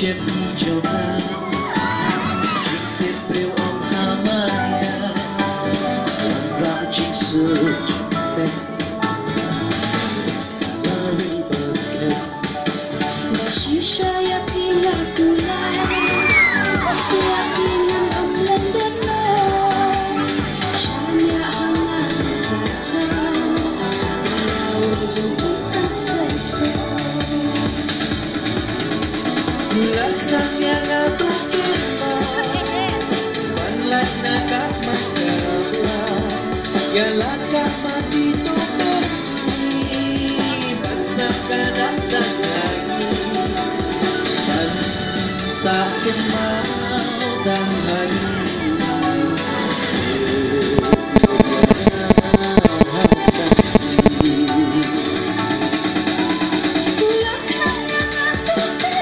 chết cho ta chuyện bêu ông hamaya làm rạng chính sự trong bên Mary Basket Shisha ya pila tulay ya pinang ang landan mo siya niya hangat tata malawag dyan ang saysay Lahat yang natukin mo Manlat na katmagkala Yalat ka matito pergi Bansa ka nagdangay Bansa kimau dan hayu Hãy subscribe cho kênh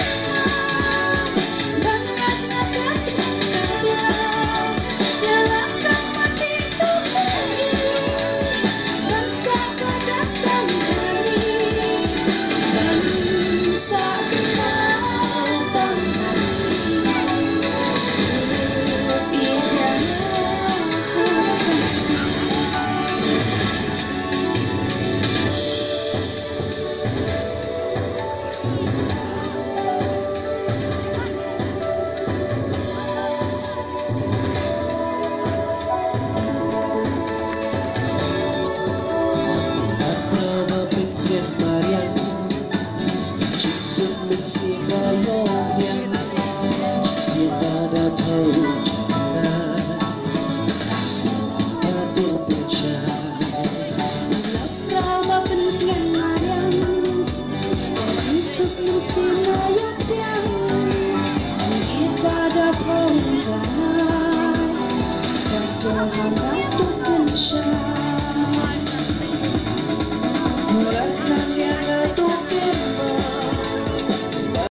Ghiền Mì Gõ để không bỏ lỡ những video hấp dẫn.